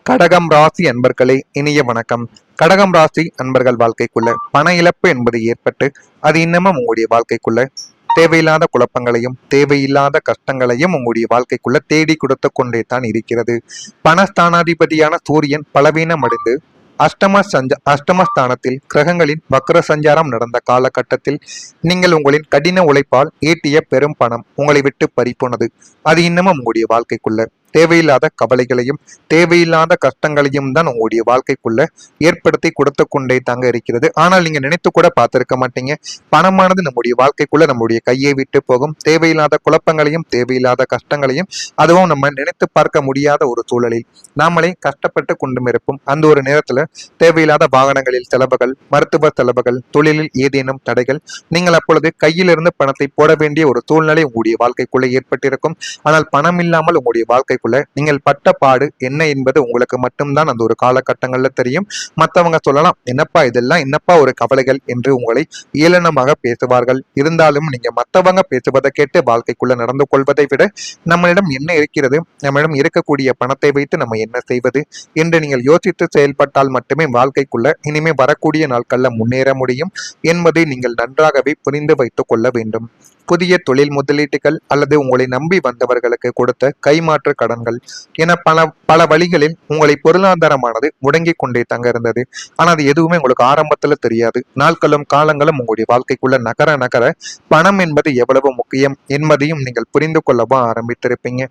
கடகம் ராசி அன்பர்களே, இனிய வணக்கம். கடகம் ராசி அன்பர்கள் வாழ்க்கைக்குள்ள பண இழப்பு என்பது ஏற்பட்டு அது இன்னமும் உங்களுடைய வாழ்க்கைக்குள்ள தேவையில்லாத குழப்பங்களையும் தேவையில்லாத கஷ்டங்களையும் உங்களுடைய வாழ்க்கைக்குள்ள தேடி கொடுத்து கொண்டே தான் இருக்கிறது. பணஸ்தானாதிபதியான சூரியன் பலவீனம் அடைந்து அஷ்டமஸ்தானத்தில் கிரகங்களின் வக்ர சஞ்சாரம் நடந்த காலகட்டத்தில் நீங்கள் உங்களின் கடின உழைப்பால் ஈட்டிய பெரும் பணம் உங்களை விட்டு பறிப்போனது. அது இன்னமும் உங்களுடைய வாழ்க்கைக்குள்ள தேவையில்லாத கவலைகளையும் தேவையில்லாத கஷ்டங்களையும் தான் உங்களுடைய வாழ்க்கைக்குள்ள ஏற்படுத்தி கொடுத்து கொண்டே தாங்க இருக்கிறது. ஆனால் நீங்க நினைத்து கூட பார்த்திருக்க மாட்டீங்க, பணமானது நம்முடைய வாழ்க்கைக்குள்ள நம்முடைய கையை விட்டு போகும். தேவையில்லாத குழப்பங்களையும் தேவையில்லாத கஷ்டங்களையும் அதுவும் நம்ம நினைத்து பார்க்க முடியாத ஒரு சூழலில் நாமளே கஷ்டப்பட்டு கொண்டும் இருப்போம். அந்த ஒரு நேரத்துல தேவையில்லாத வாகனங்களில் செலவுகள், மருத்துவ செலவுகள், தொழிலில் ஏதேனும் தடைகள், நீங்கள் அப்பொழுது கையிலிருந்து பணத்தை போட வேண்டிய ஒரு சூழ்நிலை உங்களுடைய வாழ்க்கைக்குள்ள ஏற்பட்டிருக்கும். ஆனால் பணம் இல்லாமல் உங்களுடைய வாழ்க்கை நீங்கள் பட்ட பாடு என்ன என்பது உங்களுக்கு மட்டும்தான் அந்த ஒரு காலகட்டங்கள்ல தெரியும். மற்றவங்க சொல்லலாம், என்னப்பா இதெல்லாம் என்னப்பா ஒரு கவலைகள் என்று உங்களை ஏளனமாக பேசுவார்கள். இருந்தாலும் நீங்க மற்றவங்க பேசுவதை கேட்டு வாழ்க்கைக்குள்ள நடந்து கொள்வதை விட நம்மளிடம் என்ன இருக்கிறது, நம்மளிடம் இருக்கக்கூடிய பணத்தை வைத்து நம்ம என்ன செய்வது என்று நீங்கள் யோசித்து செயல்பட்டால் மட்டுமே வாழ்க்கைக்குள்ள இனிமே வரக்கூடிய நாட்கள்ல முன்னேற முடியும் என்பதை நீங்கள் நன்றாகவே புரிந்து வைத்துக் கொள்ள வேண்டும். புதிய தொழில் முதலீட்டுகள் அல்லது உங்களை நம்பி வந்தவர்களுக்கு கொடுத்த கைமாற்று கடன்கள் என பல வழிகளில் உங்களை பொருளாதாரமானது முடங்கி கொண்டே தங்க இருந்தது. ஆனால் அது எதுவுமே உங்களுக்கு ஆரம்பத்துல தெரியாது. நாட்களும் காலங்களும் உங்களுடைய வாழ்க்கைக்குள்ள நகர நகர பணம் என்பது எவ்வளவு முக்கியம் என்பதையும் நீங்கள் புரிந்து கொள்ளவும் ஆரம்பித்திருப்பீங்க.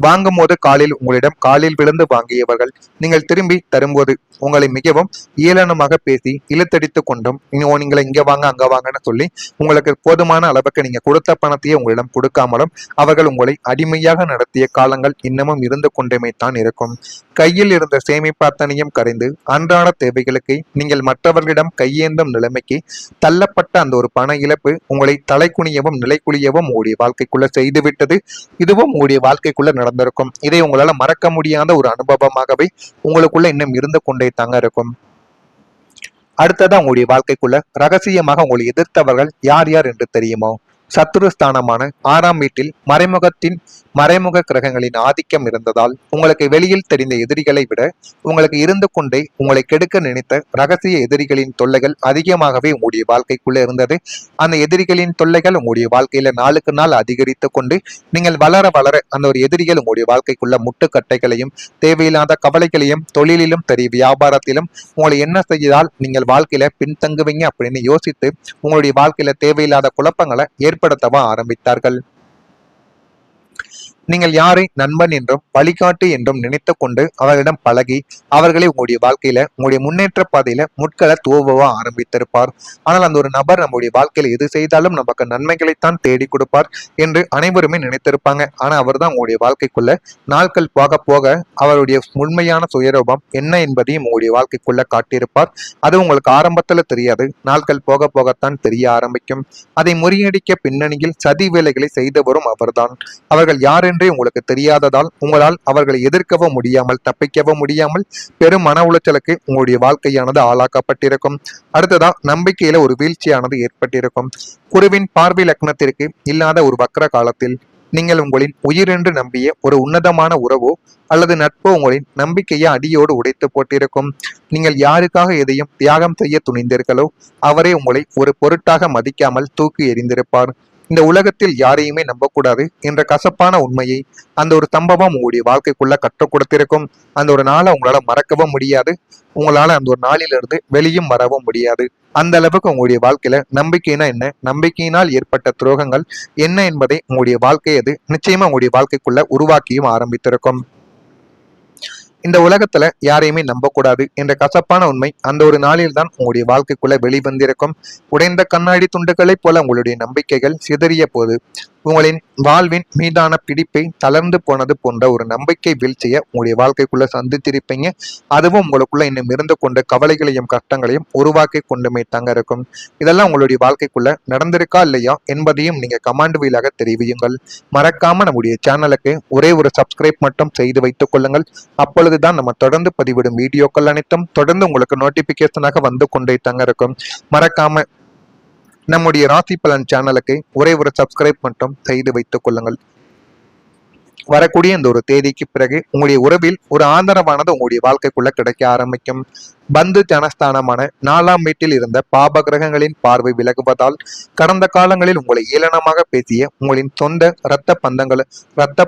வாங்கும் போது உங்களிடம் காலில் விழுந்து வாங்கியவர்கள் நீங்கள் திரும்பி தரும்போது உங்களை மிகவும் ஏளனமாக பேசி இழுத்தடித்து கொண்டும் நீங்களை இங்க வாங்க அங்க வாங்கன்னு சொல்லி உங்களுக்கு போதுமான அளவுக்கு நீங்க கொடுத்த பணத்தையே உங்களிடம் கொடுக்காமலும் அவர்கள் உங்களை அடிமையாக நடத்திய காலங்கள் இன்னமும் இருந்து கொண்டுமே தான் இருக்கும். கையில் இருந்த சேமிப்பாத்தனையும் கரைந்து அன்றாட தேவைகளுக்கு நீங்கள் மற்றவர்களிடம் கையேந்தும் நிலைமைக்கு தள்ளப்பட்ட அந்த ஒரு பண இழப்பு உங்களை தலைக்குனியவும் நிலைக்குழியவும் உங்களுடைய வாழ்க்கைக்குள்ள செய்துவிட்டது. இதுவும் உங்களுடைய வாழ்க்கைக்குள்ள நடந்திருக்கும். இதை உங்களால மறக்க முடியாத ஒரு அனுபவமாகவே உங்களுக்குள்ள இன்னும் இருந்து கொண்டே தாங்க இருக்கும். அடுத்ததான் உங்களுடைய வாழ்க்கைக்குள்ள ரகசியமாக உங்களை எதிர்த்தவர்கள் யார் யார் என்று தெரியுமோ? சத்துருஸ்தானமான 6ஆம் வீட்டில் மறைமுக கிரகங்களின் ஆதிக்கம் இருந்ததால் உங்களுக்கு வெளியில் தெரிந்த எதிரிகளை விட உங்களுக்கு இருந்து கொண்டே உங்களை கெடுக்க நினைத்த ரகசிய எதிரிகளின் தொல்லைகள் அதிகமாகவே உங்களுடைய வாழ்க்கைக்குள்ள இருந்தது. அந்த எதிரிகளின் தொல்லைகள் உங்களுடைய வாழ்க்கையில நாளுக்கு நாள் அதிகரித்து கொண்டு நீங்கள் வளர வளர அந்த ஒரு எதிரிகள் உங்களுடைய வாழ்க்கைக்குள்ள முட்டுக்கட்டைகளையும் தேவையில்லாத கவலைகளையும் தொழிலிலும் சரி வியாபாரத்திலும் உங்களை என்ன செய்தால் நீங்கள் வாழ்க்கையில பின்தங்குவீங்க அப்படின்னு யோசித்து உங்களுடைய வாழ்க்கையில தேவையில்லாத குழப்பங்களை ஏற்படுத்தவா ஆரம்பித்தார்கள். நீங்கள் யாரை நண்பன் என்றும் வழிகாட்டு என்றும் நினைத்து கொண்டு அவர்களிடம் பழகி அவர்களை உங்களுடைய வாழ்க்கையில உங்களுடைய முன்னேற்ற பாதையில முட்களை துவவா ஆரம்பித்திருப்பார். ஆனால் அந்த ஒரு நபர் நம்முடைய வாழ்க்கையில எது செய்தாலும் நமக்கு நன்மைகளைத்தான் தேடி கொடுப்பார் என்று அனைவருமே நினைத்திருப்பாங்க. ஆனா அவர் தான் உங்களுடைய வாழ்க்கைக்குள்ள நாட்கள் போக போக அவருடைய உண்மையான சுயரூபம் என்ன என்பதையும் உங்களுடைய வாழ்க்கைக்குள்ள காட்டியிருப்பார். அது உங்களுக்கு ஆரம்பத்துல தெரியாது, நாட்கள் போக போகத்தான் தெரிய ஆரம்பிக்கும். அதை முறியடிக்க பின்னணியில் சதி வேலைகளை செய்தவரும் அவர்தான். அவர்கள் யார் என்றே உங்களுக்கு தெரியாததால் உங்களால் அவர்களை எதிர்க்கவும் முடியாமல் தப்பிக்கவும் முடியாமல் பெரும் மன உளைச்சலுக்கு உங்களுடைய வாழ்க்கையானது ஆளாக்கப்பட்டிருக்கும். அடுத்ததா நம்பிக்கையில ஒரு வீழ்ச்சியானது ஏற்பட்டிருக்கும். குருவின் பார்வை லக்னத்திற்கு இல்லாத ஒரு வக்ர காலத்தில் நீங்கள் உங்களின் உயிரென்று நம்பிய ஒரு உன்னதமான உறவோ அல்லது நட்போ உங்களின் நம்பிக்கையை அடியோடு உடைத்து போட்டிருக்கும். நீங்கள் யாருக்காக எதையும் தியாகம் செய்ய துணிந்தீர்களோ அவரே உங்களை ஒரு பொருட்டாக மதிக்காமல் தூக்கி எறிந்திருப்பார். இந்த உலகத்தில் யாரையுமே நம்பக்கூடாது என்ற கசப்பான உண்மையை அந்த ஒரு சம்பவம் உங்களுடைய வாழ்க்கைக்குள்ள கற்றுக் கொடுத்திருக்கும். அந்த ஒரு நாளை உங்களால மறக்கவும் முடியாது, உங்களால அந்த ஒரு நாளிலிருந்து வெளியும் வரவும் முடியாது. அந்த அளவுக்கு உங்களுடைய வாழ்க்கையில நம்பிக்கைனா என்ன, நம்பிக்கையினால் ஏற்பட்ட துரோகங்கள் என்ன என்பதை உங்களுடைய வாழ்க்கை அது நிச்சயமா உங்களுடைய வாழ்க்கைக்குள்ள உருவாக்கியும் ஆரம்பித்திருக்கும். இந்த உலகத்துல யாரையுமே நம்பக்கூடாது என்ற கசப்பான உண்மை அந்த ஒரு நாளில் தான் உங்களுடைய வாழ்க்கைக்குள்ள வெளிவந்திருக்கும். உடைந்த கண்ணாடி துண்டுகளைப் போல உங்களுடைய நம்பிக்கைகள் சிதறிய போது உங்களின் வாழ்வின் மீதான பிடிப்பை தளர்ந்து போனது போன்ற ஒரு நம்பிக்கை வீழ்ச்சியை உங்களுடைய வாழ்க்கைக்குள்ள சந்தித்திருப்பீங்க. அதுவும் உங்களுக்குள்ள இன்னும் இருந்து கொண்டு கவலைகளையும் கஷ்டங்களையும் உருவாக்கி கொண்டுமே தாங்க இருக்கும். இதெல்லாம் உங்களுடைய வாழ்க்கைக்குள்ள நடந்திருக்கா இல்லையா என்பதையும் நீங்க கமாண்ட் வீலாக தெரிவியுங்கள். மறக்காம நம்முடைய சேனலுக்கு ஒரே ஒரு சப்ஸ்கிரைப் மட்டும் செய்து வைத்துக் கொள்ளுங்கள். அப்பொழுதுதான் நம்ம தொடர்ந்து பதிவிடும் வீடியோக்கள் அனைத்தும் தொடர்ந்து உங்களுக்கு நோட்டிபிகேஷனாக வந்து கொண்டே தாங்க இருக்கும். மறக்காம நம்முடைய ராசி பலன் சேனலுக்கு ஒரே ஒரு சப்ஸ்கிரைப் மட்டும் செய்து வைத்துக் கொள்ளுங்கள். வரக்கூடிய இந்த ஒரு தேதிக்கு பிறகு உங்களுடைய உறவில் ஒரு ஆதரவானது உங்களுடைய வாழ்க்கைக்குள்ள கிடைக்க ஆரம்பிக்கும். பந்து ஜனஸ்தானமான 4ஆம் வீட்டில் இருந்த பாப கிரகங்களின் பார்வை விலகுவதால் கடந்த காலங்களில் உங்களை ஏளனமாக பேசிய உங்களின் சொந்த இரத்த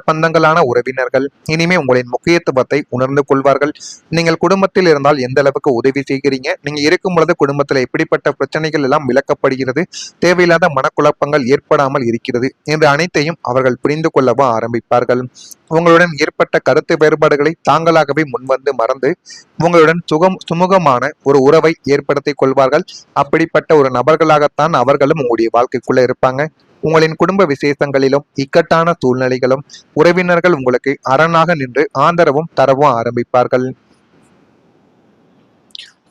பந்தங்களான உறவினர்கள் இனிமே உங்களின் முக்கியத்துவத்தை உணர்ந்து கொள்வார்கள். நீங்கள் குடும்பத்தில் இருந்தால் எந்த அளவுக்கு உதவி செய்கிறீங்க, நீங்க இருக்கும் பொழுது குடும்பத்தில் எப்படிப்பட்ட பிரச்சனைகள் எல்லாம் விளக்கப்படுகிறது, தேவையில்லாத மனக்குழப்பங்கள் ஏற்படாமல் இருக்கிறது என்று அனைத்தையும் அவர்கள் புரிந்து கொள்ளவும் ஆரம்பிப்பார்கள். உங்களுடன் ஏற்பட்ட கருத்து வேறுபாடுகளை தாங்களாகவே முன்வந்து மறந்து உங்களுடன் சுமூகமான ஒரு உறவை ஏற்படுத்திக் கொள்வார்கள். அப்படிப்பட்ட ஒரு நபர்களாகத்தான் அவர்களும் உங்களுடைய வாழ்க்கைக்குள்ள இருப்பாங்க. உங்களின் குடும்ப விசேஷங்களிலும் இக்கட்டான சூழ்நிலைகளும் உறவினர்கள் உங்களுக்கு அரணாக நின்று ஆதரவும் தரவும் ஆரம்பிப்பார்கள்.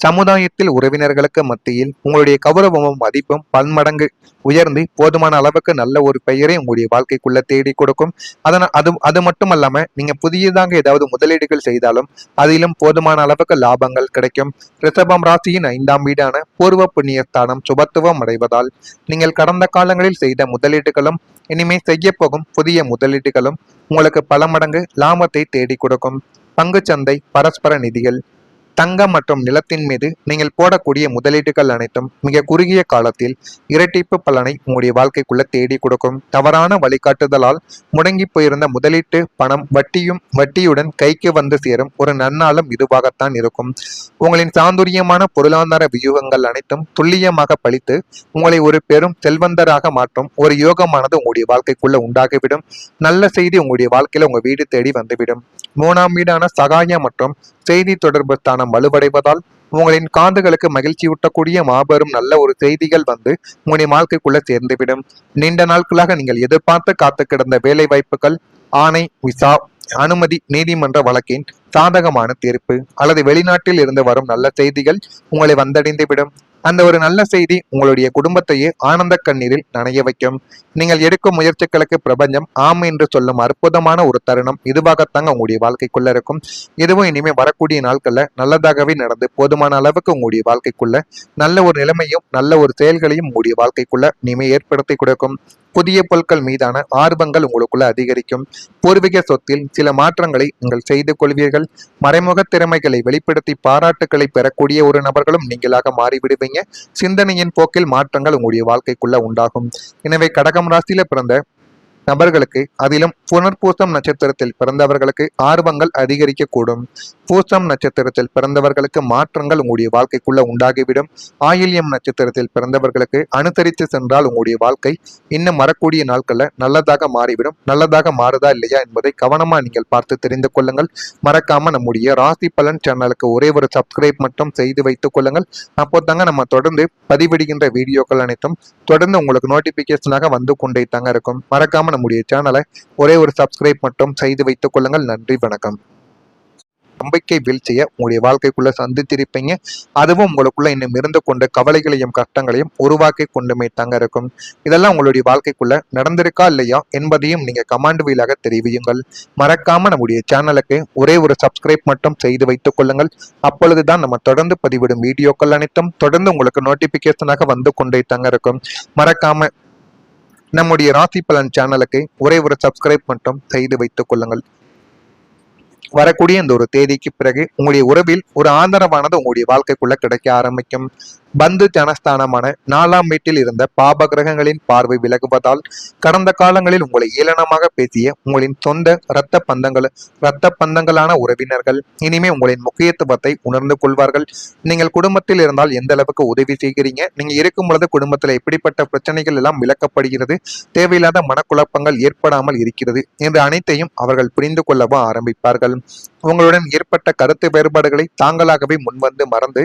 சமுதாயத்தில் உறவினர்களுக்கு மத்தியில் உங்களுடைய கௌரவமும் மதிப்பும் பன்மடங்கு உயர்ந்து போதுமான அளவுக்கு நல்ல ஒரு பெயரை உங்களுடைய வாழ்க்கைக்குள்ள தேடி கொடுக்கும். அது மட்டுமல்லாம நீங்க புதியதாக ஏதாவது முதலீடுகள் செய்தாலும் அதிலும் போதுமான அளவுக்கு லாபங்கள் கிடைக்கும். ரிஷபம் ராசியின் 5ஆம் வீடான பூர்வ புண்ணியஸ்தானம் சுபத்துவம் அடைவதால் நீங்கள் கடந்த காலங்களில் செய்த முதலீடுகளும் இனிமே செய்ய போகும் புதிய முதலீடுகளும் உங்களுக்கு பல மடங்கு லாபத்தை தேடி கொடுக்கும். பங்குச்சந்தை, பரஸ்பர நிதிகள், தங்கம் மற்றும் நிலத்தின் மீது நீங்கள் போடக்கூடிய முதலீடுகள் அனைத்தும் மிக குறுகிய காலத்தில் இரட்டிப்பு பலனை உங்களுடைய வாழ்க்கைக்குள்ள தேடி கொடுக்கும். தவறான வழிகாட்டுதலால் முடங்கி போயிருந்த முதலீட்டு பணம் வட்டியுடன் கைக்கு வந்து சேரும் ஒரு நன்னாளும் இதுவாகத்தான் இருக்கும். உங்களின் சாதுரியமான பொருளாதார வியூகங்கள் அனைத்தும் துல்லியமாக பழித்து உங்களை ஒரு பெரும் செல்வந்தராக மாற்றும் ஒரு யோகமானது உங்களுடைய வாழ்க்கைக்குள்ள உண்டாகிவிடும். நல்ல செய்தி உங்களுடைய வாழ்க்கையில உங்க வீடு தேடி வந்துவிடும். 3ஆம் வீடான சகாயம் மற்றும் செய்தி தொடர்பு ஸ்தானம் வலுவடைவதால் உங்களின் காதுகளுக்கு மகிழ்ச்சியூட்டக்கூடிய மாபெரும் நல்ல ஒரு செய்திகள் வந்து உங்களுடைய வாழ்க்கைக்குள்ள சேர்ந்துவிடும். நீண்ட நாட்களாக நீங்கள் எதிர்பார்த்து காத்து கிடந்த வேலை வாய்ப்புகள், ஆணை, விசா, அனுமதி, நீதிமன்ற வழக்கின் சாதகமான தீர்ப்பு அல்லது வெளிநாட்டில் இருந்து வரும் நல்ல செய்திகள் உங்களை வந்தடைந்துவிடும். அந்த ஒரு நல்ல செய்தி உங்களுடைய குடும்பத்தையே ஆனந்த கண்ணீரில் நனைய வைக்கும். நீங்கள் எடுக்கும் முயற்சிகளுக்கு பிரபஞ்சம் ஆம் என்று சொல்லும் அற்புதமான ஒரு தருணம் இதுவாகத்தாங்க உங்களுடைய வாழ்க்கைக்குள்ள இருக்கும். இதுவும் இனிமே வரக்கூடிய நாட்கள்ல நல்லதாகவே நடந்து போதுமான அளவுக்கு உங்களுடைய வாழ்க்கைக்குள்ள நல்ல ஒரு நிலைமையும் நல்ல ஒரு செயல்களையும் உங்களுடைய வாழ்க்கைக்குள்ள இனிமே ஏற்படுத்தி கொடுக்கும். புதிய பொருட்கள் மீதான ஆர்வங்கள் உங்களுக்குள்ள அதிகரிக்கும். பூர்வீக சொத்தில் சில மாற்றங்களை நீங்கள் செய்து கொள்வீர்கள். மறைமுக திறமைகளை வெளிப்படுத்தி பாராட்டுக்களை பெறக்கூடிய ஒரு நபர்களும் நீங்களாக மாறிவிடுவீங்க. சிந்தனையின் போக்கில் மாற்றங்கள் உங்களுடைய வாழ்க்கைக்குள்ள உண்டாகும். எனவே கடகம் ராசியில பிறந்த நபர்களுக்கு, அதிலும் புனர்பூசம் நட்சத்திரத்தில் பிறந்தவர்களுக்கு ஆர்வங்கள் அதிகரிக்கக்கூடும். பூசம் நட்சத்திரத்தில் பிறந்தவர்களுக்கு மாற்றங்கள் உங்களுடைய வாழ்க்கைக்குள்ள உண்டாகிவிடும். ஆயில்யம் நட்சத்திரத்தில் பிறந்தவர்களுக்கு அனுசரித்து சென்றால் உங்களுடைய வாழ்க்கை இன்னும் வரக்கூடிய நாட்கள்ல நல்லதாக மாறிவிடும். நல்லதாக மாறுதா இல்லையா என்பதை கவனமா நீங்கள் பார்த்து தெரிந்து கொள்ளுங்கள். மறக்காம நம்முடைய ராசி பலன் சேனலுக்கு ஒரே ஒரு சப்ஸ்கிரைப் மட்டும் செய்து வைத்துக் கொள்ளுங்கள். அப்போதாங்க நம்ம தொடர்ந்து பதிவிடுகின்ற வீடியோக்கள் அனைத்தும் தொடர்ந்து உங்களுக்கு நோட்டிபிகேஷனாக வந்து கொண்டே தாங்க இருக்கும். மறக்காம நம்முடைய சேனலை ஒரே ஒரு சப்ஸ்கிரைப் மட்டும் செய்து வைத்துக் கொள்ளுங்கள். நன்றி, வணக்கம். நம்பிக்கை வீழ்ச்சியை உங்களுடைய வாழ்க்கைக்குள்ள சந்தித்திருப்பீங்க. அதுவும் உங்களுக்குள்ள இன்னும் இருந்து கொண்டு கவலைகளையும் கஷ்டங்களையும் உருவாக்கி கொண்டுமே தாங்க இருக்கும். இதெல்லாம் உங்களுடைய வாழ்க்கைக்குள்ள நடந்திருக்கா இல்லையா என்பதையும் நீங்க கமெண்ட் வீலாக தெரிவியுங்கள். மறக்காம நம்முடைய சேனலுக்கு ஒரே ஒரு சப்ஸ்கிரைப் மட்டும் செய்து வைத்துக் கொள்ளுங்கள். அப்பொழுதுதான் நம்ம தொடர்ந்து பதிவிடும் வீடியோக்கள் அனைத்தும் தொடர்ந்து உங்களுக்கு நோட்டிபிகேஷனாக வந்து கொண்டே தாங்க இருக்கும். மறக்காம நம்முடைய ராசி பலன் சேனலுக்கு ஒரே ஒரு சப்ஸ்கிரைப் மட்டும் செய்து வைத்துக் கொள்ளுங்கள். வரக்கூடிய இந்த ஒரு தேதிக்கு பிறகு உங்களுடைய உறவில் ஒரு ஆதரவானது உங்களுடைய வாழ்க்கைக்குள்ள கிடைக்க ஆரம்பிக்கும். பந்து ஜனஸ்தானமான 4ஆம் வீட்டில் இருந்த பாப கிரகங்களின் பார்வை விலகுவதால் கடந்த காலங்களில் உங்களை ஏளனமாக பேசிய உங்களின் சொந்த இரத்த பந்தங்களான உறவினர்கள் இனிமே உங்களின் முக்கியத்துவத்தை உணர்ந்து கொள்வார்கள். நீங்கள் குடும்பத்தில் இருந்தால் எந்த அளவுக்கு உதவி செய்கிறீங்க, நீங்க இருக்கும் பொழுது குடும்பத்தில் எப்படிப்பட்ட பிரச்சனைகள் எல்லாம் விளக்கப்படுகிறது, தேவையில்லாத மனக்குழப்பங்கள் ஏற்படாமல் இருக்கிறது என்று அனைத்தையும் அவர்கள் புரிந்து கொள்ளவும் ஆரம்பிப்பார்கள். உங்களுடன் ஏற்பட்ட கருத்து வேறுபாடுகளை தாங்களாகவே முன்வந்து மறந்து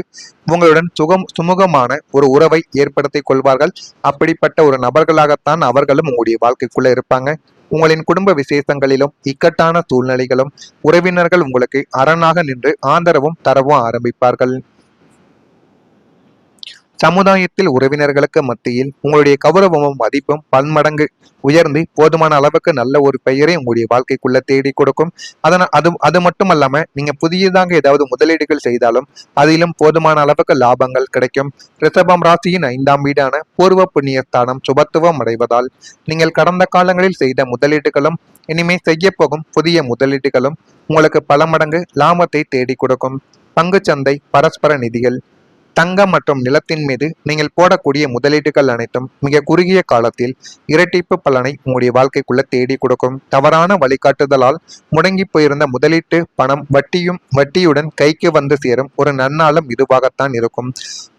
உங்களுடன் சுமூகமான ஒரு உறவை ஏற்படுத்திக் கொள்வார்கள். அப்படிப்பட்ட ஒரு நபர்களாகத்தான் அவர்களும் உங்களுடைய வாழ்க்கைக்குள்ள இருப்பாங்க. உங்களின் குடும்ப விசேஷங்களிலும் இக்கட்டான சூழ்நிலைகளும் உறவினர்கள் உங்களுக்கு அரணாக நின்று ஆதரவும் தரவும் ஆரம்பிப்பார்கள். சமுதாயத்தில் உறவினர்களுக்கு மத்தியில் உங்களுடைய கௌரவமும் மதிப்பும் பன்மடங்கு உயர்ந்து போதுமான அளவுக்கு நல்ல ஒரு பெயரை உங்களுடைய வாழ்க்கைக்குள்ள தேடி கொடுக்கும். அது மட்டுமல்லாம நீங்க புதியதாக ஏதாவது முதலீடுகள் செய்தாலும் அதிலும் போதுமான அளவுக்கு லாபங்கள் கிடைக்கும். ரிஷபம் ராசியின் 5ஆம் வீடான பூர்வ புண்ணிய ஸ்தானம் சுபத்துவம் அடைவதால் நீங்கள் கடந்த காலங்களில் செய்த முதலீடுகளும் இனிமே செய்ய போகும் புதிய முதலீடுகளும் உங்களுக்கு பல மடங்கு லாபத்தை தேடி கொடுக்கும். பங்குச்சந்தை, பரஸ்பர நிதிகள், தங்கம் மற்றும் நிலத்தின் மீது நீங்கள் போடக்கூடிய முதலீடுகள் அனைத்தும் மிக குறுகிய காலத்தில் இரட்டிப்பு பலனை உங்களுடைய வாழ்க்கைக்குள்ள தேடி கொடுக்கும். தவறான வழிகாட்டுதலால் முடங்கி போயிருந்த முதலீட்டு பணம் வட்டியுடன் கைக்கு வந்து சேரும் ஒரு நன்னாளும் இதுவாகத்தான் இருக்கும்.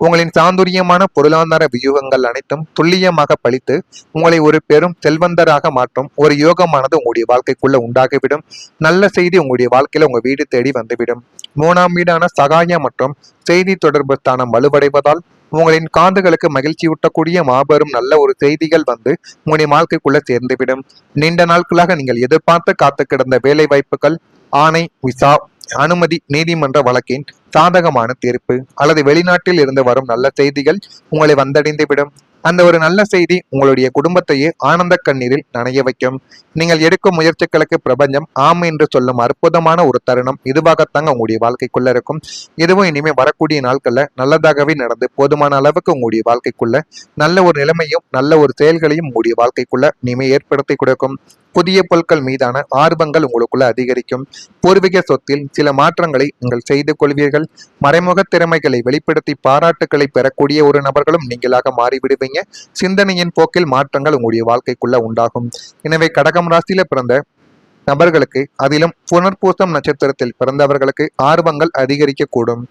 உங்களின் சாதுரியமான பொருளாதார வியூகங்கள் அனைத்தும் துல்லியமாக பழித்து உங்களை ஒரு பெரும் செல்வந்தராக மாற்றும் ஒரு யோகமானது உங்களுடைய வாழ்க்கைக்குள்ள உண்டாகிவிடும். நல்ல செய்தி உங்களுடைய வாழ்க்கையில உங்க வீடு தேடி வந்துவிடும். 3ஆம் வீடான சகாய மற்றும் செய்தி தொடர்பு ஸ்தானம் வலுவடைவதால் உங்களின் காதுகளுக்கு மகிழ்ச்சியூட்டக்கூடிய மாபெரும் நல்ல ஒரு செய்திகள் வந்து உங்களுடைய வாழ்க்கைக்குள்ள சேர்ந்துவிடும். நீண்ட நாட்களாக நீங்கள் எதிர்பார்த்து காத்து கிடந்த வேலை வாய்ப்புகள், ஆணை, விசா, அனுமதி, நீதிமன்ற வழக்கின் சாதகமான தீர்ப்பு அல்லது வெளிநாட்டில் இருந்து வரும் நல்ல செய்திகள் உங்களை வந்தடைந்துவிடும். அந்த ஒரு நல்ல செய்தி உங்களுடைய குடும்பத்தையே ஆனந்த கண்ணீரில் நனைய வைக்கும். நீங்கள் எடுக்கும் முயற்சிகளுக்கு பிரபஞ்சம் ஆம் என்று சொல்லும் அற்புதமான ஒரு தருணம் இதுவாகத்தாங்க உங்களுடைய வாழ்க்கைக்குள்ள இருக்கும். இதுவும் இனிமே வரக்கூடிய நாட்கள்ல நல்லதாகவே நடந்து போதுமான அளவுக்கு உங்களுடைய வாழ்க்கைக்குள்ள நல்ல ஒரு நிலைமையும் நல்ல ஒரு செயல்களையும் உங்களுடைய வாழ்க்கைக்குள்ள இனிமே ஏற்படுத்தி கொடுக்கும். புதிய பொருட்கள் மீதான ஆர்வங்கள் உங்களுக்குள்ள அதிகரிக்கும். பூர்வீக சொத்தில் சில மாற்றங்களை நீங்கள் செய்து கொள்வீர்கள். மறைமுக திறமைகளை வெளிப்படுத்தி பாராட்டுக்களை பெறக்கூடிய ஒரு நபர்களும் நீங்களாக மாறிவிடுவீங்க. சிந்தனையின் போக்கில் மாற்றங்கள் உங்களுடைய வாழ்க்கைக்குள்ள உண்டாகும். எனவே கடகம் ராசியில பிறந்த நபர்களுக்கு, அதிலும் புனர்பூசம் நட்சத்திரத்தில் பிறந்தவர்களுக்கு ஆர்வங்கள் அதிகரிக்க கூடும்.